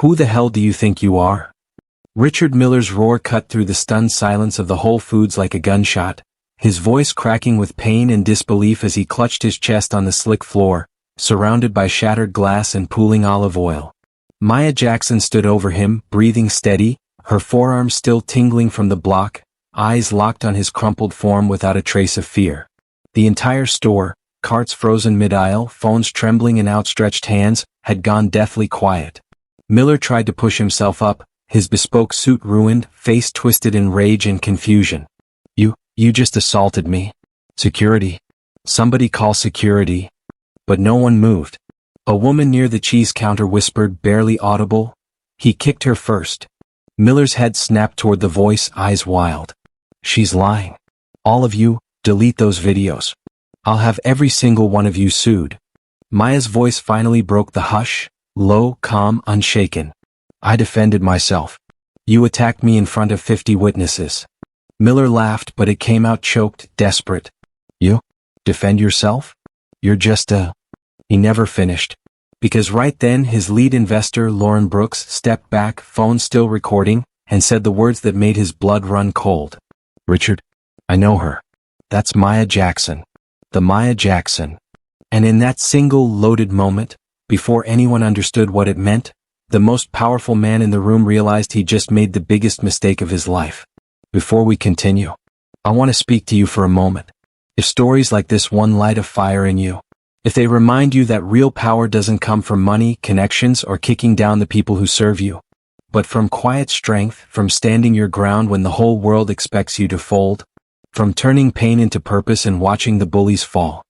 Who the hell do you think you are? Richard Miller's roar cut through the stunned silence of the Whole Foods like a gunshot, his voice cracking with pain and disbelief as he clutched his chest on the slick floor, surrounded by shattered glass and pooling olive oil. Maya Jackson stood over him, breathing steady, her forearms still tingling from the block, eyes locked on his crumpled form without a trace of fear. The entire store, carts frozen mid-aisle, phones trembling in outstretched hands, had gone deathly quiet. Miller tried to push himself up, his bespoke suit ruined, face twisted in rage and confusion. You just assaulted me. Security. Somebody call security. But no one moved. A woman near the cheese counter whispered, barely audible, "He kicked her first." Miller's head snapped toward the voice, eyes wild. "She's lying. All of you, delete those videos. I'll have every single one of you sued." Maya's voice finally broke the hush, low, calm, unshaken. "I defended myself. You attacked me in front of 50 witnesses." Miller laughed, but it came out choked, desperate. "You? Defend yourself? You're just a..." He never finished. Because right then his lead investor, Lauren Brooks, stepped back, phone still recording, and said the words that made his blood run cold. "Richard, I know her. That's Maya Jackson. The Maya Jackson." And in that single loaded moment, before anyone understood what it meant, the most powerful man in the room realized he just made the biggest mistake of his life. Before we continue, I want to speak to you for a moment. If stories like this one light a fire in you, if they remind you that real power doesn't come from money, connections, or kicking down the people who serve you, but from quiet strength, from standing your ground when the whole world expects you to fold, from turning pain into purpose and watching the bullies fall,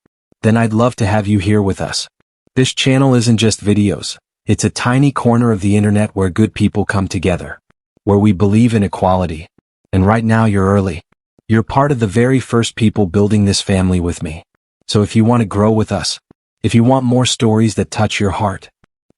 then I'd love to have you here with us. This channel isn't just videos, it's a tiny corner of the internet where good people come together, where we believe in equality. And right now you're early. You're part of the very first people building this family with me. So if you want to grow with us, if you want more stories that touch your heart,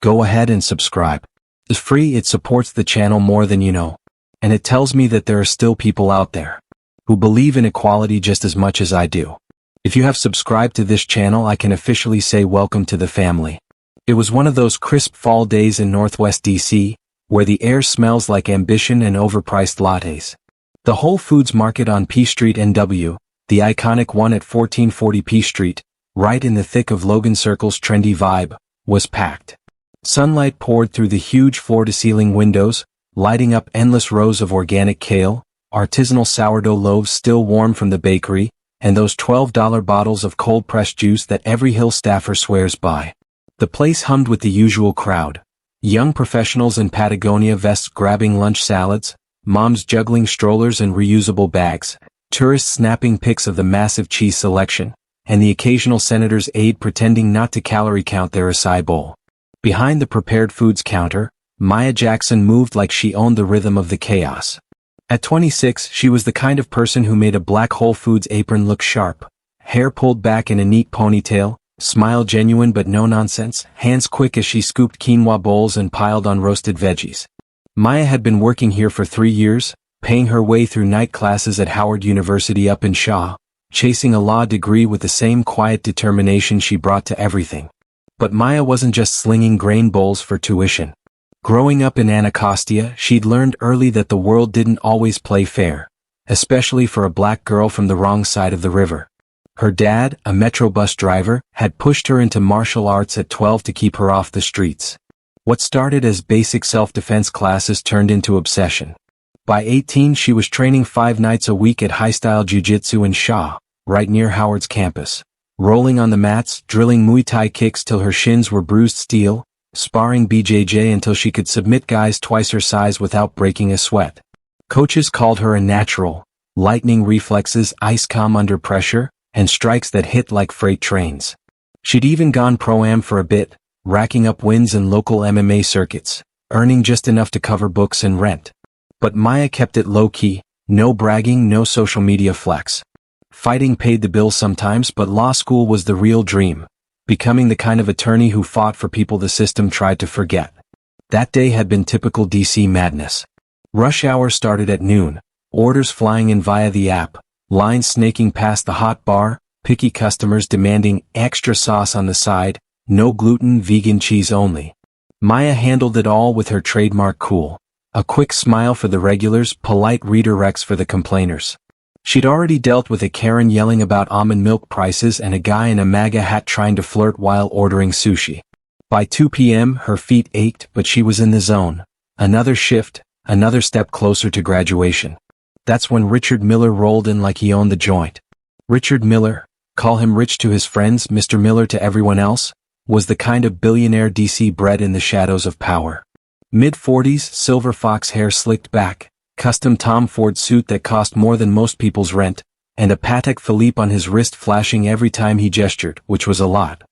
go ahead and subscribe. It's free, it supports the channel more than you know. And it tells me that there are still people out there who believe in equality just as much as I do. If you have subscribed to this channel, I can officially say welcome to the family. It was one of those crisp fall days in Northwest DC, where the air smells like ambition and overpriced lattes. The Whole Foods market on P Street NW, the iconic one at 1440 P Street, right in the thick of Logan Circle's trendy vibe, was packed. Sunlight poured through the huge floor-to-ceiling windows, lighting up endless rows of organic kale, artisanal sourdough loaves still warm from the bakery, and those $12 bottles of cold-pressed juice that every Hill staffer swears by. The place hummed with the usual crowd. Young professionals in Patagonia vests grabbing lunch salads, moms juggling strollers and reusable bags, tourists snapping pics of the massive cheese selection, and the occasional senator's aide pretending not to calorie count their acai bowl. Behind the prepared foods counter, Maya Jackson moved like she owned the rhythm of the chaos. At 26, she was the kind of person who made a black Whole Foods apron look sharp, hair pulled back in a neat ponytail, smile genuine but no nonsense, hands quick as she scooped quinoa bowls and piled on roasted veggies. Maya had been working here for 3 years, paying her way through night classes at Howard University up in Shaw, chasing a law degree with the same quiet determination she brought to everything. But Maya wasn't just slinging grain bowls for tuition. Growing up in Anacostia, she'd learned early that the world didn't always play fair, especially for a black girl from the wrong side of the river. Her dad, a Metrobus driver, had pushed her into martial arts at 12 to keep her off the streets. What started as basic self-defense classes turned into obsession. By 18, she was training 5 nights a week at high-style jiu-jitsu in Shaw, right near Howard's campus. Rolling on the mats, drilling Muay Thai kicks till her shins were bruised steel, sparring BJJ until she could submit guys twice her size without breaking a sweat. Coaches called her a natural, lightning reflexes, ice calm under pressure, and strikes that hit like freight trains. She'd even gone pro-am for a bit, racking up wins in local MMA circuits, earning just enough to cover books and rent. But Maya kept it low-key, no bragging, no social media flex. Fighting paid the bills sometimes, but law school was the real dream, becoming the kind of attorney who fought for people the system tried to forget. That day had been typical DC madness. Rush hour started at noon, orders flying in via the app, lines snaking past the hot bar, picky customers demanding extra sauce on the side, no gluten, vegan cheese only. Maya handled it all with her trademark cool. A quick smile for the regulars, polite redirects for the complainers. She'd already dealt with a Karen yelling about almond milk prices and a guy in a MAGA hat trying to flirt while ordering sushi. By 2 p.m. her feet ached, but she was in the zone. Another shift, another step closer to graduation. That's when Richard Miller rolled in like he owned the joint. Richard Miller, call him Rich to his friends, Mr. Miller to everyone else, was the kind of billionaire DC bred in the shadows of power. Mid-40s, silver fox hair slicked back, custom Tom Ford suit that cost more than most people's rent, and a Patek Philippe on his wrist flashing every time he gestured, which was a lot.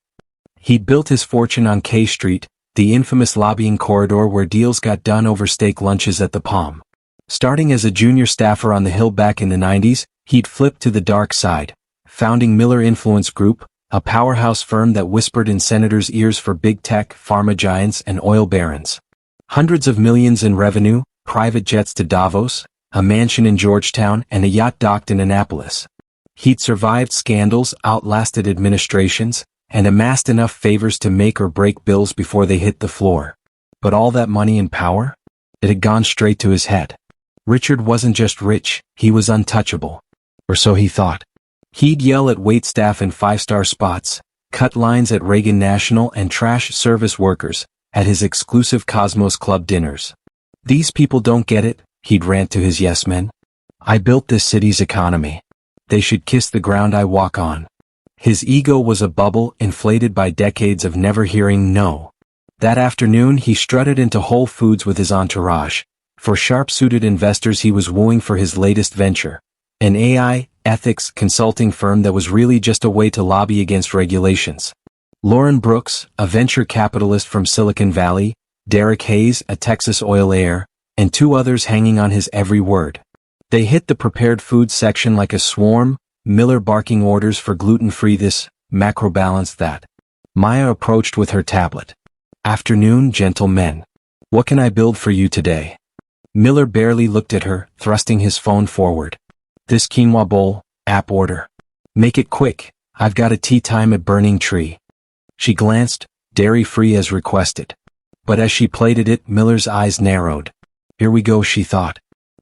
He'd built his fortune on K Street, the infamous lobbying corridor where deals got done over steak lunches at the Palm. Starting as a junior staffer on the Hill back in the 90s, he'd flipped to the dark side, founding Miller Influence Group, a powerhouse firm that whispered in senators' ears for big tech, pharma giants, and oil barons. Hundreds of millions in revenue, private jets to Davos, a mansion in Georgetown, and a yacht docked in Annapolis. He'd survived scandals, outlasted administrations, and amassed enough favors to make or break bills before they hit the floor. But all that money and power? It had gone straight to his head. Richard wasn't just rich, he was untouchable. Or so he thought. He'd yell at waitstaff in five-star spots, cut lines at Reagan National and trash service workers at his exclusive Cosmos Club dinners. These people don't get it, he'd rant to his yes men. I built this city's economy. They should kiss the ground I walk on. His ego was a bubble inflated by decades of never hearing no. That afternoon he strutted into Whole Foods with his entourage. For sharp-suited investors he was wooing for his latest venture, an AI, ethics consulting firm that was really just a way to lobby against regulations. Lauren Brooks, a venture capitalist from Silicon Valley, Derek Hayes, a Texas oil heir, and two others hanging on his every word. They hit the prepared food section like a swarm, Miller barking orders for gluten-free this, macro-balance that. Maya approached with her tablet. Afternoon, gentlemen. What can I build for you today? Miller barely looked at her, thrusting his phone forward. This quinoa bowl, app order. Make it quick, I've got a tea time at Burning Tree. She glanced, dairy-free as requested. But as she plated it, Miller's eyes narrowed. Here we go, she thought.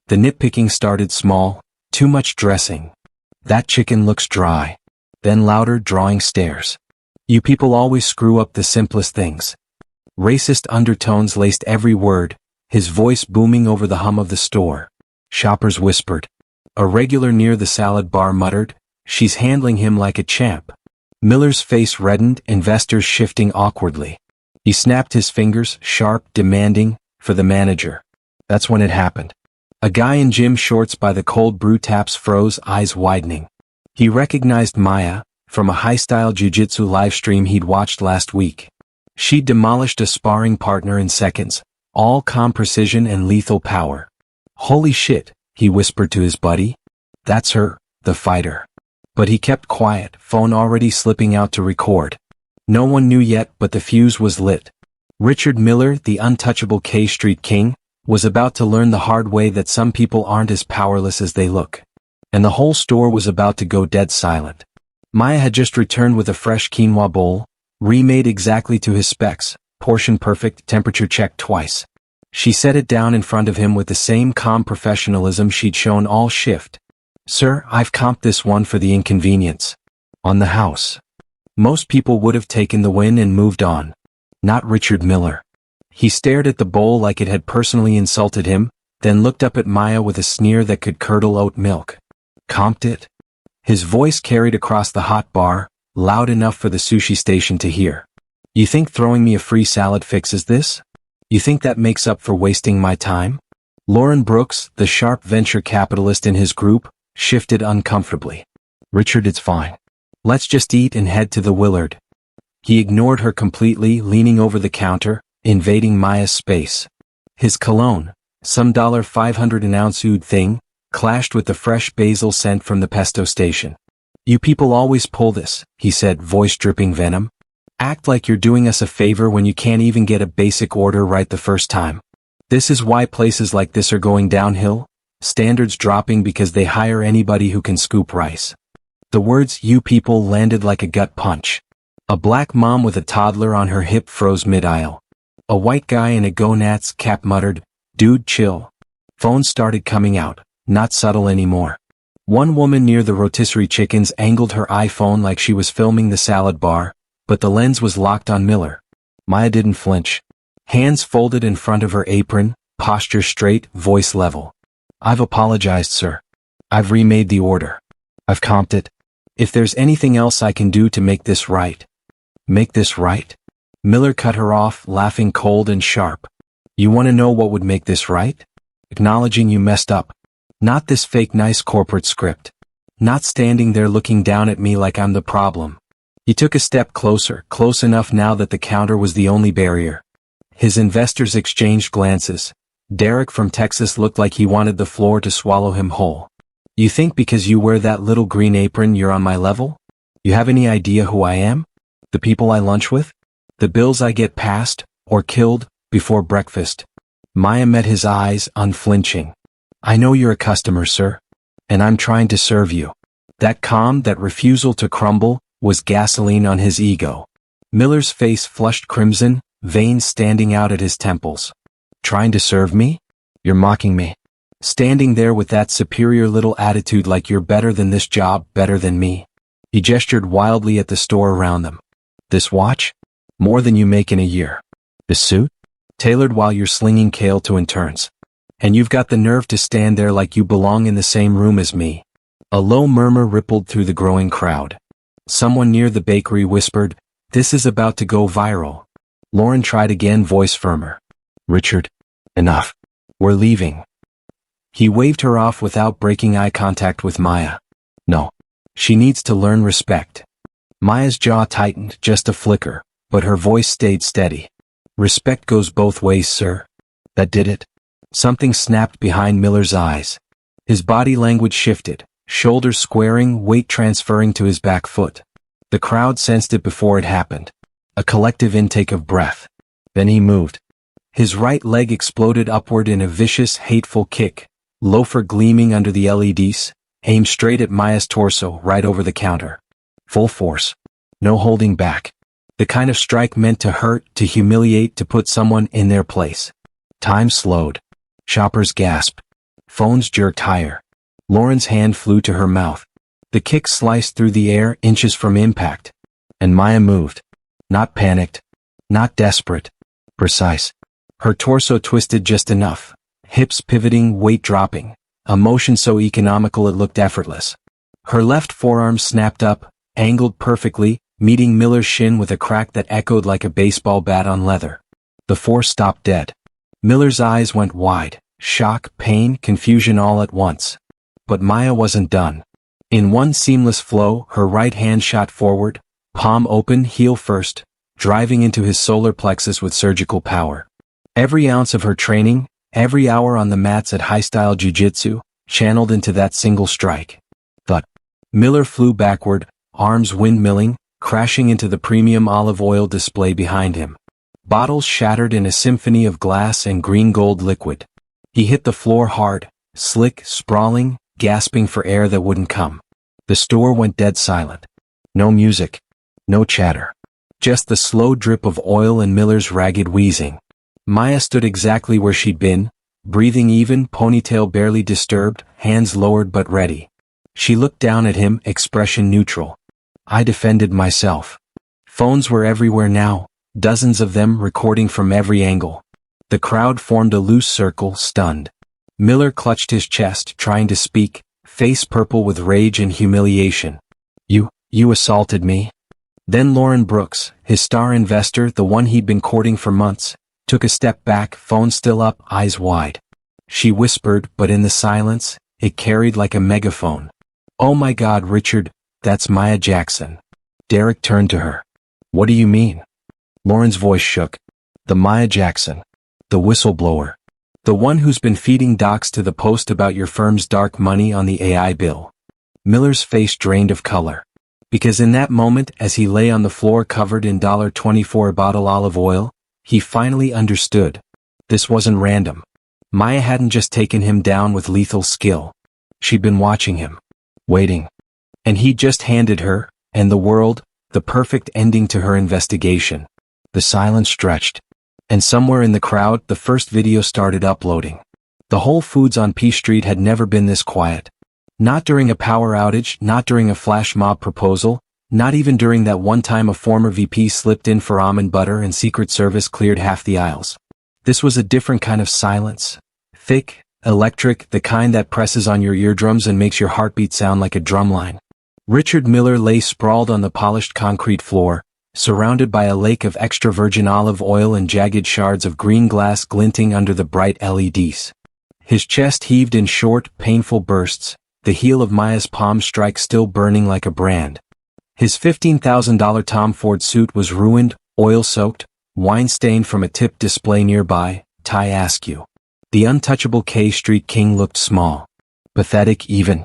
The nitpicking started small, too much dressing. That chicken looks dry. Then louder, drawing stares. You people always screw up the simplest things. Racist undertones laced every word, his voice booming over the hum of the store. Shoppers whispered. A regular near the salad bar muttered, she's handling him like a champ. Miller's face reddened, investors shifting awkwardly. He snapped his fingers, sharp, demanding, for the manager. That's when it happened. A guy in gym shorts by the cold brew taps froze, eyes widening. He recognized Maya, from a high-style jiu-jitsu livestream he'd watched last week. She'd demolished a sparring partner in seconds, all calm precision and lethal power. Holy shit, he whispered to his buddy. That's her, the fighter. But he kept quiet, phone already slipping out to record. No one knew yet, but the fuse was lit. Richard Miller, the untouchable K Street king, was about to learn the hard way that some people aren't as powerless as they look. And the whole store was about to go dead silent. Maya had just returned with a fresh quinoa bowl, remade exactly to his specs, portion perfect, temperature checked twice. She set it down in front of him with the same calm professionalism she'd shown all shift. Sir, I've comped this one for the inconvenience. On the house. Most people would have taken the win and moved on. Not Richard Miller. He stared at the bowl like it had personally insulted him, then looked up at Maya with a sneer that could curdle oat milk. Comped it? His voice carried across the hot bar, loud enough for the sushi station to hear. You think throwing me a free salad fixes this? You think that makes up for wasting my time? Lauren Brooks, the sharp venture capitalist in his group, shifted uncomfortably. Richard, it's fine. Let's just eat and head to the Willard. He ignored her completely, leaning over the counter, invading Maya's space. His cologne, some $500 an ounce oud thing, clashed with the fresh basil scent from the pesto station. You people always pull this, he said, voice dripping venom. Act like you're doing us a favor when you can't even get a basic order right the first time. This is why places like this are going downhill, standards dropping because they hire anybody who can scoop rice. The words "you people" landed like a gut punch. A black mom with a toddler on her hip froze mid-aisle. A white guy in a Go Nats cap muttered, "Dude, chill." Phones started coming out, not subtle anymore. One woman near the rotisserie chickens angled her iPhone like she was filming the salad bar, but the lens was locked on Miller. Maya didn't flinch. Hands folded in front of her apron, posture straight, voice level. "I've apologized, sir. I've remade the order. I've comped it. If there's anything else I can do to make this right." "Make this right?" Miller cut her off, laughing cold and sharp. "You want to know what would make this right? Acknowledging you messed up. Not this fake nice corporate script. Not standing there looking down at me like I'm the problem." He took a step closer, close enough now that the counter was the only barrier. His investors exchanged glances. Derek from Texas looked like he wanted the floor to swallow him whole. "You think because you wear that little green apron you're on my level? You have any idea who I am? The people I lunch with? The bills I get passed, or killed, before breakfast?" Maya met his eyes, unflinching. "I know you're a customer, sir. And I'm trying to serve you." That calm, that refusal to crumble, was gasoline on his ego. Miller's face flushed crimson, veins standing out at his temples. "Trying to serve me? You're mocking me. Standing there with that superior little attitude like you're better than this job, better than me." He gestured wildly at the store around them. "This watch? More than you make in a year. This suit? Tailored while you're slinging kale to interns. And you've got the nerve to stand there like you belong in the same room as me." A low murmur rippled through the growing crowd. Someone near the bakery whispered, "This is about to go viral." Lauren tried again, voice firmer. "Richard, enough. We're leaving." He waved her off without breaking eye contact with Maya. "No. She needs to learn respect." Maya's jaw tightened, just a flicker, but her voice stayed steady. "Respect goes both ways, sir." That did it. Something snapped behind Miller's eyes. His body language shifted, shoulders squaring, weight transferring to his back foot. The crowd sensed it before it happened. A collective intake of breath. Then he moved. His right leg exploded upward in a vicious, hateful kick, loafer gleaming under the LEDs, aimed straight at Maya's torso, right over the counter. Full force. No holding back. The kind of strike meant to hurt, to humiliate, to put someone in their place. Time slowed. Shoppers gasped. Phones jerked higher. Lauren's hand flew to her mouth. The kick sliced through the air, inches from impact. And Maya moved. Not panicked. Not desperate. Precise. Her torso twisted just enough. Hips pivoting, weight dropping. A motion so economical it looked effortless. Her left forearm snapped up, angled perfectly, meeting Miller's shin with a crack that echoed like a baseball bat on leather. The force stopped dead. Miller's eyes went wide. Shock, pain, confusion all at once. But Maya wasn't done. In one seamless flow, her right hand shot forward, palm open, heel first, driving into his solar plexus with surgical power. Every ounce of her training, every hour on the mats at high-style jiu-jitsu, channeled into that single strike. Thud. Miller flew backward, arms windmilling, crashing into the premium olive oil display behind him. Bottles shattered in a symphony of glass and green-gold liquid. He hit the floor hard, slick, sprawling, gasping for air that wouldn't come. The store went dead silent. No music. No chatter. Just the slow drip of oil and Miller's ragged wheezing. Maya stood exactly where she'd been, breathing even, ponytail barely disturbed, hands lowered but ready. She looked down at him, expression neutral. I defended myself. Phones were everywhere now, dozens of them recording from every angle. The crowd formed a loose circle, stunned. Miller clutched his chest, trying to speak, face purple with rage and humiliation. You assaulted me? Then Lauren Brooks, his star investor, the one he'd been courting for months, took a step back, phone still up, eyes wide. She whispered, but in the silence, it carried like a megaphone. "Oh my God, Richard, that's Maya Jackson." Derek turned to her. "What do you mean?" Lauren's voice shook. "The Maya Jackson. The whistleblower. The one who's been feeding docs to the Post about your firm's dark money on the AI bill." Miller's face drained of color. Because in that moment, as he lay on the floor covered in $24 a bottle olive oil, he finally understood. This wasn't random. Maya hadn't just taken him down with lethal skill. She'd been watching him. Waiting. And he just handed her, and the world, the perfect ending to her investigation. The silence stretched. And somewhere in the crowd, the first video started uploading. The Whole Foods on P Street had never been this quiet. Not during a power outage, not during a flash mob proposal, not even during that one time a former VP slipped in for almond butter and Secret Service cleared half the aisles. This was a different kind of silence. Thick, electric, the kind that presses on your eardrums and makes your heartbeat sound like a drumline. Richard Miller lay sprawled on the polished concrete floor, surrounded by a lake of extra virgin olive oil and jagged shards of green glass glinting under the bright LEDs. His chest heaved in short, painful bursts, the heel of Maya's palm strike still burning like a brand. His $15,000 Tom Ford suit was ruined, oil-soaked, wine-stained from a tip display nearby, Ty Askew. The untouchable K Street King looked small. Pathetic even.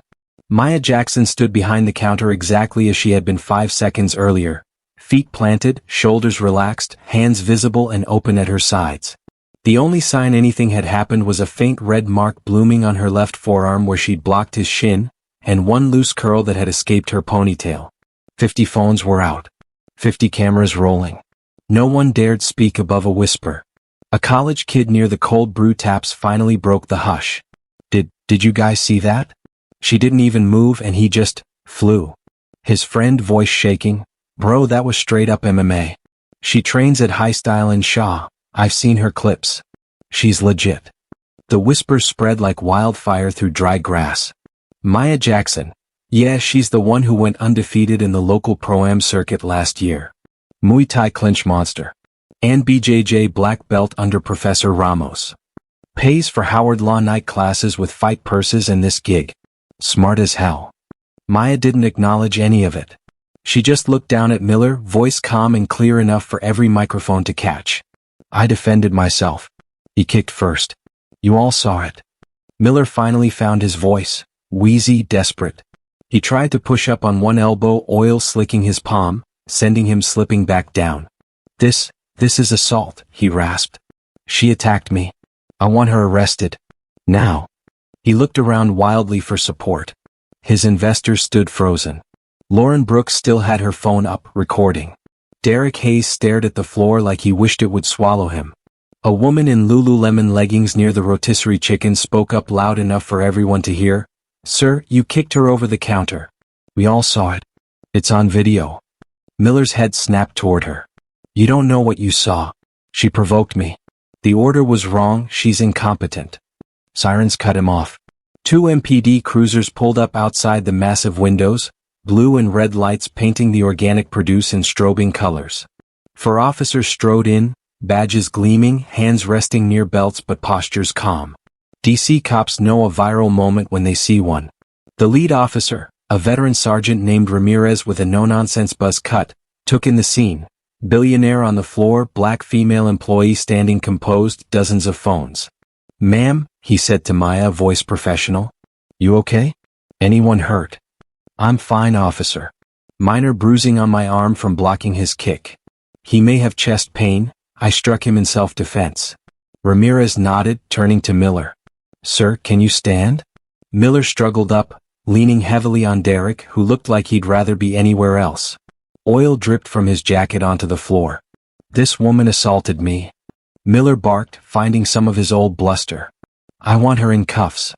Maya Jackson stood behind the counter exactly as she had been 5 seconds earlier. Feet planted, shoulders relaxed, hands visible and open at her sides. The only sign anything had happened was a faint red mark blooming on her left forearm where she'd blocked his shin, and one loose curl that had escaped her ponytail. 50 phones were out. 50 cameras rolling. No one dared speak above a whisper. A college kid near the cold brew taps finally broke the hush. Did you guys see that? She didn't even move and he just flew. His friend, voice shaking, "Bro, that was straight up MMA. She trains at High Style in Shaw. I've seen her clips. She's legit." The whispers spread like wildfire through dry grass. Maya Jackson. Yeah, she's the one who went undefeated in the local Pro-Am circuit last year. Muay Thai clinch monster. And BJJ black belt under Professor Ramos. Pays for Howard Law night classes with fight purses and this gig. Smart as hell. Maya didn't acknowledge any of it. She just looked down at Miller, voice calm and clear enough for every microphone to catch. "I defended myself. He kicked first. You all saw it." Miller finally found his voice, wheezy, desperate. He tried to push up on one elbow, oil slicking his palm, sending him slipping back down. This is assault," he rasped. "She attacked me. I want her arrested. Now." He looked around wildly for support. His investors stood frozen. Lauren Brooks still had her phone up, recording. Derek Hayes stared at the floor like he wished it would swallow him. A woman in Lululemon leggings near the rotisserie chicken spoke up loud enough for everyone to hear. "Sir, you kicked her over the counter. We all saw it. It's on video." Miller's head snapped toward her. "You don't know what you saw. She provoked me. The order was wrong, she's incompetent." Sirens cut him off. 2 MPD cruisers pulled up outside the massive windows, blue and red lights painting the organic produce in strobing colors. 4 officers strode in, badges gleaming, hands resting near belts but postures calm. DC cops know a viral moment when they see one. The lead officer, a veteran sergeant named Ramirez with a no-nonsense buzz cut, took in the scene. Billionaire on the floor, black female employee standing composed, dozens of phones. "Ma'am," he said to Maya, voice professional. "You okay? Anyone hurt?" "I'm fine, officer. Minor bruising on my arm from blocking his kick. He may have chest pain. I struck him in self-defense." Ramirez nodded, turning to Miller. "Sir, can you stand?" Miller struggled up, leaning heavily on Derek, who looked like he'd rather be anywhere else. Oil dripped from his jacket onto the floor. "This woman assaulted me," Miller barked, finding some of his old bluster. "I want her in cuffs."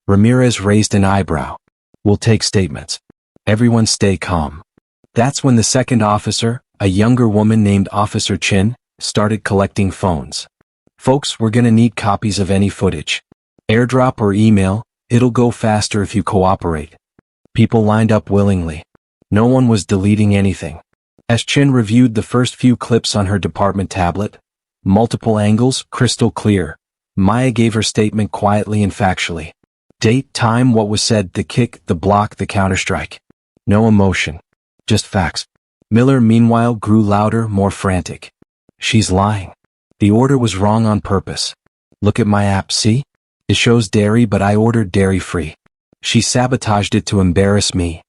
Ramirez raised an eyebrow. "We'll take statements. Everyone stay calm." That's when the second officer, a younger woman named Officer Chin, started collecting phones. "Folks, we're gonna need copies of any footage. Airdrop or email, it'll go faster if you cooperate." People lined up willingly. No one was deleting anything. As Chin reviewed the first few clips on her department tablet, multiple angles, crystal clear, Maya gave her statement quietly and factually. Date, time, what was said, the kick, the block, the counterstrike. No emotion. Just facts. Miller, meanwhile, grew louder, more frantic. "She's lying. The order was wrong on purpose. Look at my app, see? It shows dairy, but I ordered dairy-free. She sabotaged it to embarrass me."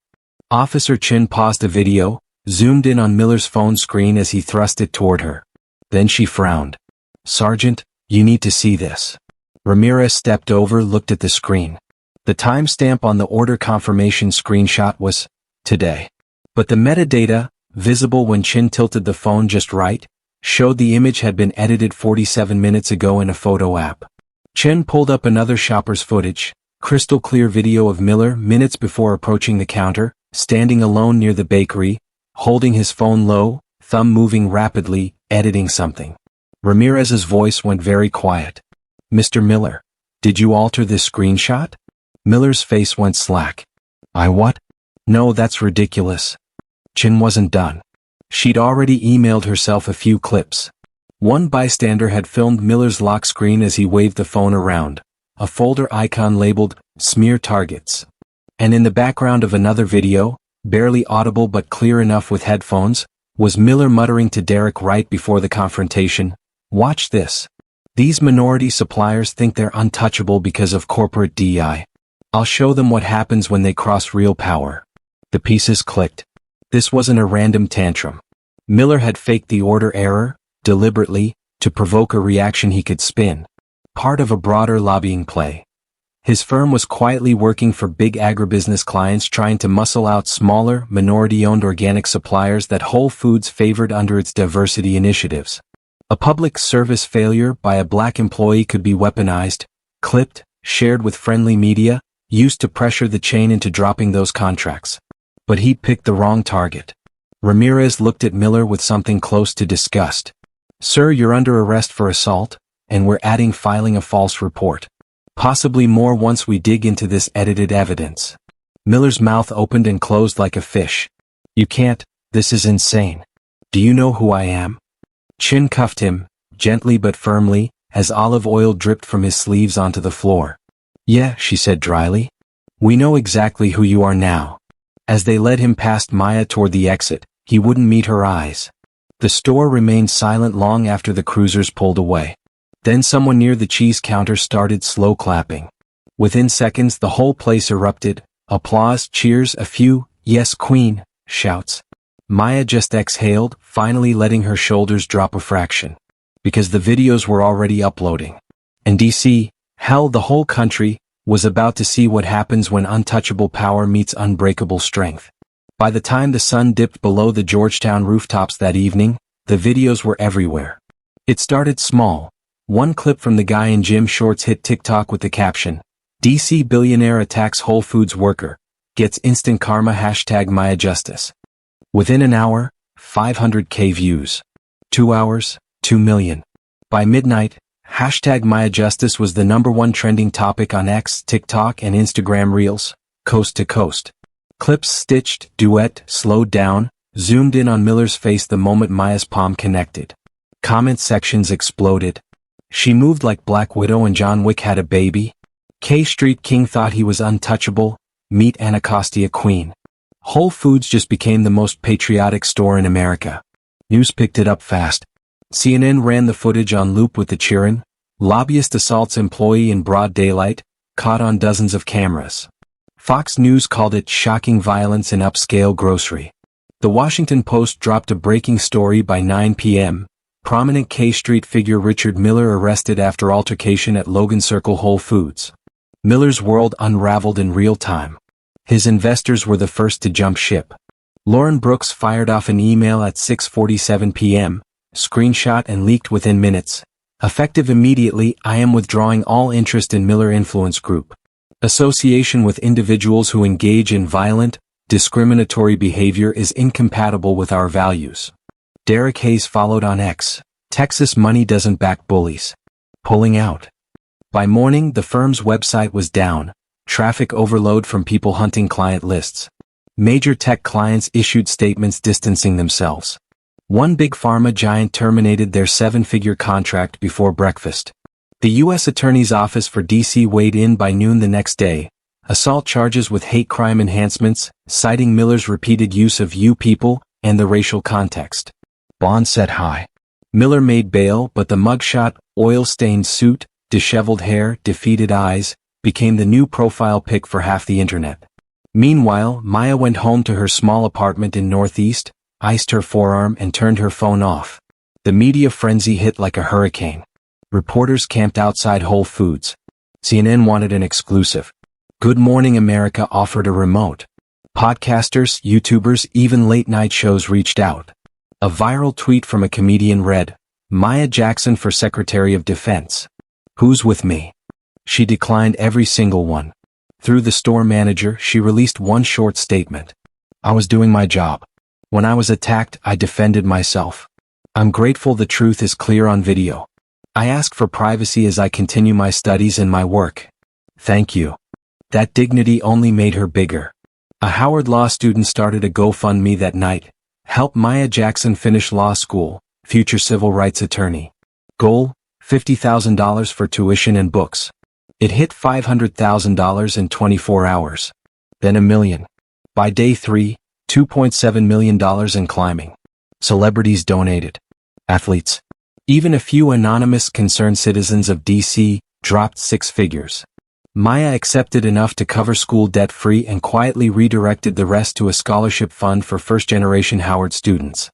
Officer Chin paused the video, zoomed in on Miller's phone screen as he thrust it toward her. Then she frowned. "Sergeant, you need to see this." Ramirez stepped over, looked at the screen. The timestamp on the order confirmation screenshot was today. But the metadata, visible when Chin tilted the phone just right, showed the image had been edited 47 minutes ago in a photo app. Chen pulled up another shopper's footage, crystal clear video of Miller minutes before approaching the counter, standing alone near the bakery, holding his phone low, thumb moving rapidly, editing something. Ramirez's voice went very quiet. "Mr. Miller, did you alter this screenshot?" Miller's face went slack. "I what? No, that's ridiculous." Chen wasn't done. She'd already emailed herself a few clips. One bystander had filmed Miller's lock screen as he waved the phone around, a folder icon labeled, "Smear Targets." And in the background of another video, barely audible but clear enough with headphones, was Miller muttering to Derek right before the confrontation, "Watch this. These minority suppliers think they're untouchable because of corporate DEI. I'll show them what happens when they cross real power." The pieces clicked. This wasn't a random tantrum. Miller had faked the order error, deliberately, to provoke a reaction he could spin. Part of a broader lobbying play. His firm was quietly working for big agribusiness clients trying to muscle out smaller, minority-owned organic suppliers that Whole Foods favored under its diversity initiatives. A public service failure by a black employee could be weaponized, clipped, shared with friendly media, used to pressure the chain into dropping those contracts. But he picked the wrong target. Ramirez looked at Miller with something close to disgust. "Sir, you're under arrest for assault, and we're adding filing a false report. Possibly more once we dig into this edited evidence." Miller's mouth opened and closed like a fish. "You can't, this is insane. Do you know who I am?" Chin cuffed him, gently but firmly, as olive oil dripped from his sleeves onto the floor. "Yeah," she said dryly. "We know exactly who you are now." As they led him past Maya toward the exit, he wouldn't meet her eyes. The store remained silent long after the cruisers pulled away. Then someone near the cheese counter started slow clapping. Within seconds the whole place erupted, applause, cheers, a few, "Yes, Queen," shouts. Maya just exhaled, finally letting her shoulders drop a fraction. Because the videos were already uploading. And DC, hell, the whole country, was about to see what happens when untouchable power meets unbreakable strength. By the time the sun dipped below the Georgetown rooftops that evening, the videos were everywhere. It started small. One clip from the guy in gym shorts hit TikTok with the caption, "DC billionaire attacks Whole Foods worker, gets instant karma #MayaJustice." Within an hour, 500K views. 2 hours, 2 million. By midnight, #MayaJustice was the #1 trending topic on X, TikTok and Instagram Reels, coast to coast. Clips stitched, duet, slowed down, zoomed in on Miller's face the moment Maya's palm connected. Comment sections exploded. "She moved like Black Widow and John Wick had a baby." K Street King thought he was untouchable. Meet Anacostia Queen. Whole Foods just became the most patriotic store in America. News picked it up fast. CNN ran the footage on loop with the cheering. Lobbyist assaults employee in broad daylight, caught on dozens of cameras. Fox News called it shocking violence in upscale grocery. The Washington Post dropped a breaking story by 9 p.m. Prominent K Street figure Richard Miller arrested after altercation at Logan Circle Whole Foods. Miller's world unraveled in real time. His investors were the first to jump ship. Lauren Brooks fired off an email at 6:47 p.m., screenshot and leaked within minutes. Effective immediately, I am withdrawing all interest in Miller Influence Group. Association with individuals who engage in violent, discriminatory behavior is incompatible with our values. Derek Hayes followed on X. Texas money doesn't back bullies. Pulling out. By morning, the firm's website was down. Traffic overload from people hunting client lists. Major tech clients issued statements distancing themselves. One big pharma giant terminated their 7-figure contract before breakfast. The U.S. Attorney's Office for D.C. weighed in by noon the next day. Assault charges with hate crime enhancements, citing Miller's repeated use of "you people" and the racial context. Bond set high. Miller made bail, but the mugshot, oil-stained suit, disheveled hair, defeated eyes, became the new profile pic for half the internet. Meanwhile, Maya went home to her small apartment in Northeast, iced her forearm and turned her phone off. The media frenzy hit like a hurricane. Reporters camped outside Whole Foods. CNN wanted an exclusive. Good Morning America offered a remote. Podcasters, YouTubers, even late-night shows reached out. A viral tweet from a comedian read, "Maya Jackson for Secretary of Defense. Who's with me?" She declined every single one. Through the store manager, she released one short statement. "I was doing my job. When I was attacked, I defended myself. I'm grateful the truth is clear on video. I ask for privacy as I continue my studies and my work. Thank you." That dignity only made her bigger. A Howard Law student started a GoFundMe that night. Help Maya Jackson finish law school, future civil rights attorney. Goal, $50,000 for tuition and books. It hit $500,000 in 24 hours. Then $1 million. By day 3, $2.7 million and climbing. Celebrities donated. Athletes. Even a few anonymous concerned citizens of D.C. dropped 6 figures. Maya accepted enough to cover school debt-free and quietly redirected the rest to a scholarship fund for first-generation Howard students.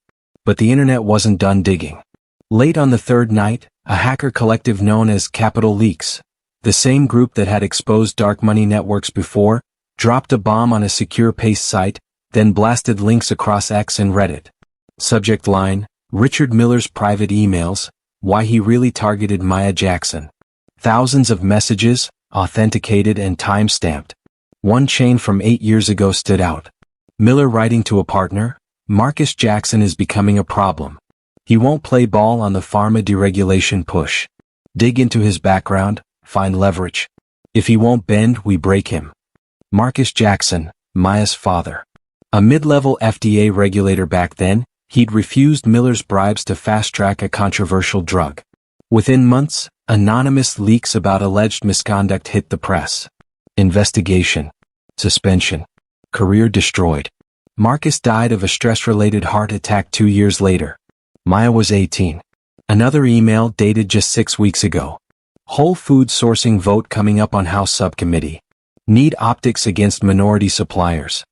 But the internet wasn't done digging. Late on the third night, a hacker collective known as Capital Leaks, the same group that had exposed dark money networks before, dropped a bomb on a secure paste site, then blasted links across X and Reddit. Subject line, Richard Miller's private emails, why he really targeted Maya Jackson. Thousands of messages, authenticated and time-stamped. One chain from 8 years ago stood out. Miller writing to a partner, "Marcus Jackson is becoming a problem. He won't play ball on the pharma deregulation push. Dig into his background, find leverage. If he won't bend, we break him." Marcus Jackson, Maya's father. A mid-level FDA regulator back then, he'd refused Miller's bribes to fast-track a controversial drug. Within months, anonymous leaks about alleged misconduct hit the press. Investigation. Suspension. Career destroyed. Marcus died of a stress-related heart attack 2 years later. Maya was 18. Another email dated just 6 weeks ago. Whole food sourcing vote coming up on House Subcommittee. Need optics against minority suppliers.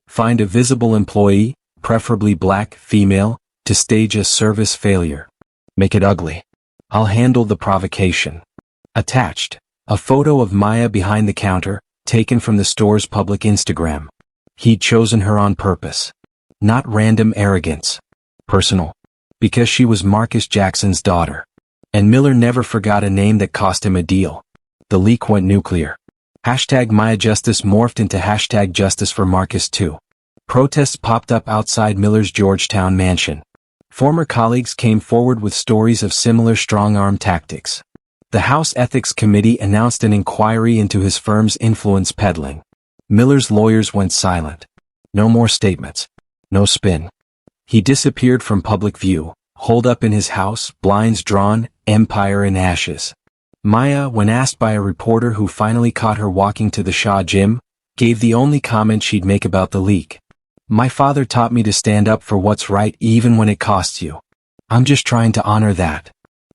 Find a visible employee, preferably black, female, to stage a service failure. Make it ugly. I'll handle the provocation. Attached, a photo of Maya behind the counter, taken from the store's public Instagram. He'd chosen her on purpose. Not random arrogance. Personal. Because she was Marcus Jackson's daughter. And Miller never forgot a name that cost him a deal. The leak went nuclear. Hashtag Maya Justice morphed into hashtag Justice for Marcus too. Protests popped up outside Miller's Georgetown mansion. Former colleagues came forward with stories of similar strong-arm tactics. The House Ethics Committee announced an inquiry into his firm's influence peddling. Miller's lawyers went silent. No more statements. No spin. He disappeared from public view, holed up in his house, blinds drawn, empire in ashes. Maya, when asked by a reporter who finally caught her walking to the Shaw gym, gave the only comment she'd make about the leak. "My father taught me to stand up for what's right even when it costs you. I'm just trying to honor that."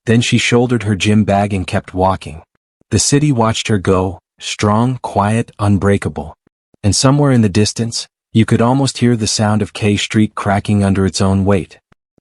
Then she shouldered her gym bag and kept walking. The city watched her go, strong, quiet, unbreakable. And somewhere in the distance, you could almost hear the sound of K Street cracking under its own weight.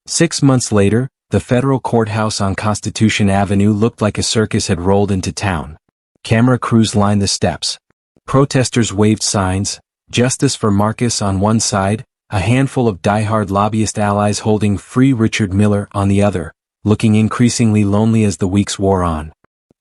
6 months later, the federal courthouse on Constitution Avenue looked like a circus had rolled into town. Camera crews lined the steps. Protesters waved signs, "Justice for Marcus" on one side, a handful of diehard lobbyist allies holding "Free Richard Miller" on the other, looking increasingly lonely as the weeks wore on.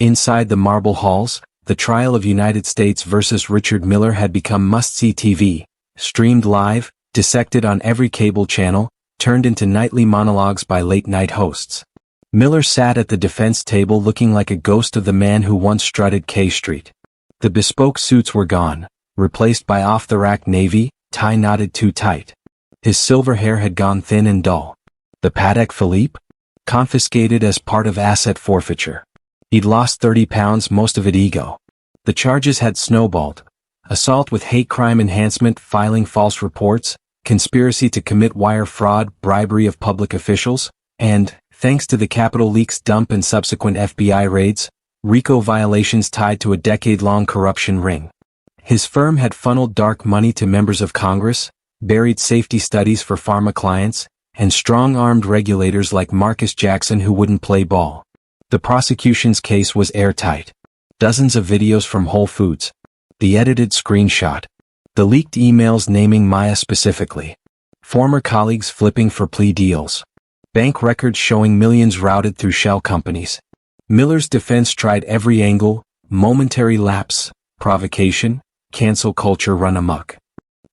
Inside the marble halls, the trial of United States versus Richard Miller had become must-see TV, streamed live, dissected on every cable channel, turned into nightly monologues by late-night hosts. Miller sat at the defense table looking like a ghost of the man who once strutted K Street. The bespoke suits were gone, replaced by off-the-rack navy, tie knotted too tight. His silver hair had gone thin and dull. The Patek Philippe? Confiscated as part of asset forfeiture. He'd lost 30 pounds, most of it ego. The charges had snowballed. Assault with hate crime enhancement, filing false reports, conspiracy to commit wire fraud, bribery of public officials, and, thanks to the Capital Leaks dump and subsequent FBI raids, RICO violations tied to a decade-long corruption ring. His firm had funneled dark money to members of Congress, buried safety studies for pharma clients, and strong-armed regulators like Marcus Jackson who wouldn't play ball. The prosecution's case was airtight. Dozens of videos from Whole Foods. The edited screenshot. The leaked emails naming Maya specifically. Former colleagues flipping for plea deals. Bank records showing millions routed through shell companies. Miller's defense tried every angle: momentary lapse, provocation, cancel culture run amok.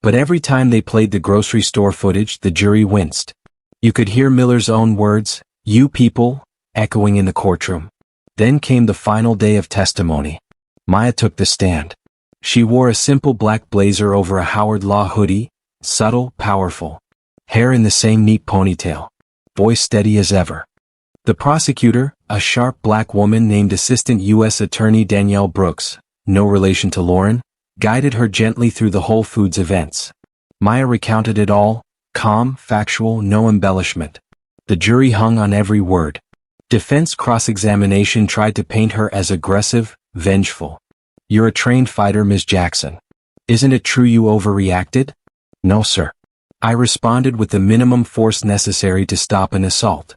But every time they played the grocery store footage, the jury winced. You could hear Miller's own words, "You people," echoing in the courtroom. Then came the final day of testimony. Maya took the stand. She wore a simple black blazer over a Howard Law hoodie, subtle, powerful. Hair in the same neat ponytail. Voice steady as ever. The prosecutor, a sharp black woman named Assistant U.S. Attorney Danielle Brooks, no relation to Lauren, guided her gently through the Whole Foods events. Maya recounted it all, calm, factual, no embellishment. The jury hung on every word. Defense cross-examination tried to paint her as aggressive, vengeful. "You're a trained fighter, Ms. Jackson. Isn't it true you overreacted?" "No, sir. I responded with the minimum force necessary to stop an assault."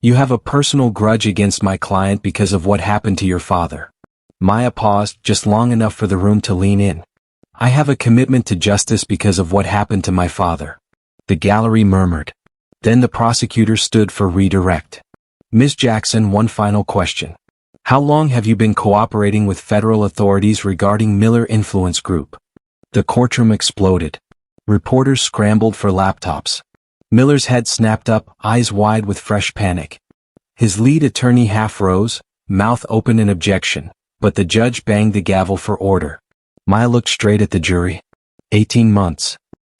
"You have a personal grudge against my client because of what happened to your father." Maya paused just long enough for the room to lean in. "I have a commitment to justice because of what happened to my father." The gallery murmured. Then the prosecutor stood for redirect. "Ms. Jackson, one final question. How long have you been cooperating with federal authorities regarding Miller Influence Group?" The courtroom exploded. Reporters scrambled for laptops. Miller's head snapped up, eyes wide with fresh panic. His lead attorney half rose, mouth open in objection, but the judge banged the gavel for order. Maya looked straight at the jury. 18 months.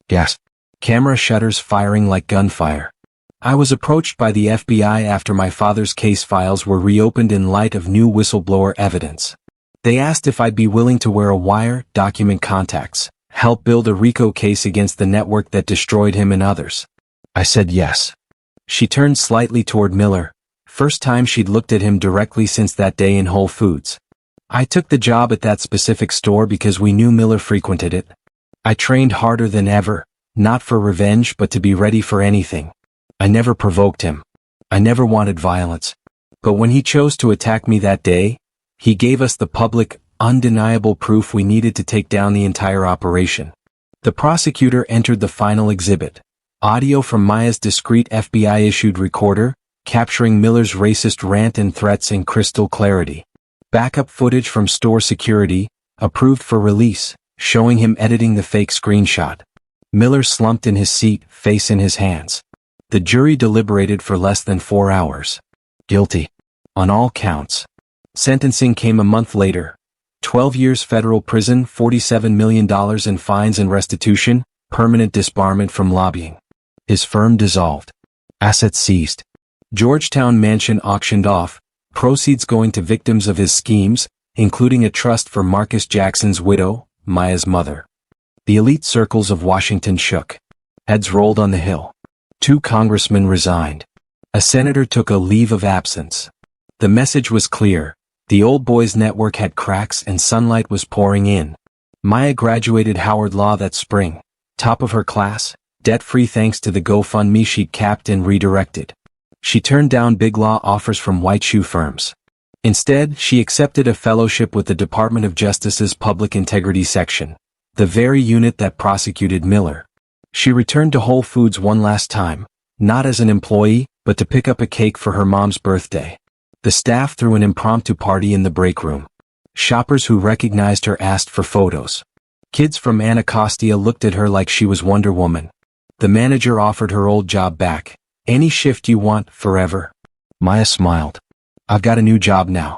Yes. Camera shutters firing like gunfire. "I was approached by the FBI after my father's case files were reopened in light of new whistleblower evidence. They asked if I'd be willing to wear a wire, document contacts, help build a RICO case against the network that destroyed him and others. I said yes." She turned slightly toward Miller, first time she'd looked at him directly since that day in Whole Foods. "I took the job at that specific store because we knew Miller frequented it. I trained harder than ever, not for revenge but to be ready for anything. I never provoked him. I never wanted violence. But when he chose to attack me that day, he gave us the public, undeniable proof we needed to take down the entire operation." The prosecutor entered the final exhibit. Audio from Maya's discreet FBI-issued recorder, capturing Miller's racist rant and threats in crystal clarity. Backup footage from store security, approved for release, showing him editing the fake screenshot. Miller slumped in his seat, face in his hands. The jury deliberated for less than 4 hours. Guilty. On all counts. Sentencing came a month later. 12 years federal prison, $47 million in fines and restitution, permanent disbarment from lobbying. His firm dissolved. Assets seized. Georgetown mansion auctioned off, proceeds going to victims of his schemes, including a trust for Marcus Jackson's widow, Maya's mother. The elite circles of Washington shook. Heads rolled on the Hill. 2 congressmen resigned. A senator took a leave of absence. The message was clear. The old boys network had cracks and sunlight was pouring in. Maya graduated Howard Law that spring. Top of her class, debt-free thanks to the GoFundMe she'd capped and redirected. She turned down big law offers from white shoe firms. Instead, she accepted a fellowship with the Department of Justice's Public Integrity Section, the very unit that prosecuted Miller. She returned to Whole Foods one last time, not as an employee, but to pick up a cake for her mom's birthday. The staff threw an impromptu party in the break room. Shoppers who recognized her asked for photos. Kids from Anacostia looked at her like she was Wonder Woman. The manager offered her old job back. "Any shift you want, forever." Maya smiled. "I've got a new job now.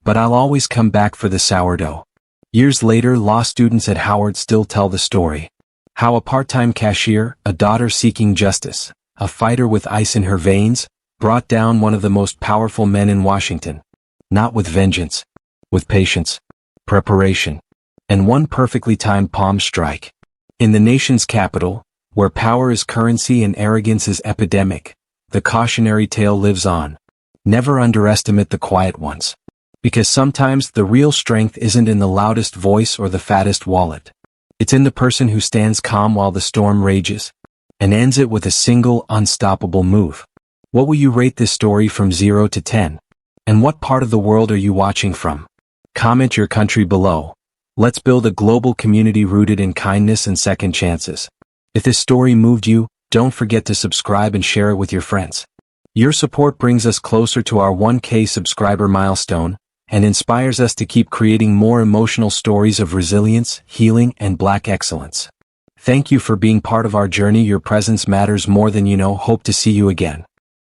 But I'll always come back for the sourdough." Years later, law students at Howard still tell the story. How a part-time cashier, a daughter seeking justice, a fighter with ice in her veins, brought down one of the most powerful men in Washington. Not with vengeance. With patience. Preparation. And one perfectly timed palm strike. In the nation's capital, where power is currency and arrogance is epidemic, the cautionary tale lives on. Never underestimate the quiet ones. Because sometimes the real strength isn't in the loudest voice or the fattest wallet. It's in the person who stands calm while the storm rages, and ends it with a single unstoppable move. What will you rate this story from 0 to 10? And what part of the world are you watching from? Comment your country below. Let's build a global community rooted in kindness and second chances. If this story moved you, don't forget to subscribe and share it with your friends. Your support brings us closer to our 1K subscriber milestone, and inspires us to keep creating more emotional stories of resilience, healing, and Black excellence. Thank you for being part of our journey. Your presence matters more than you know. Hope to see you again.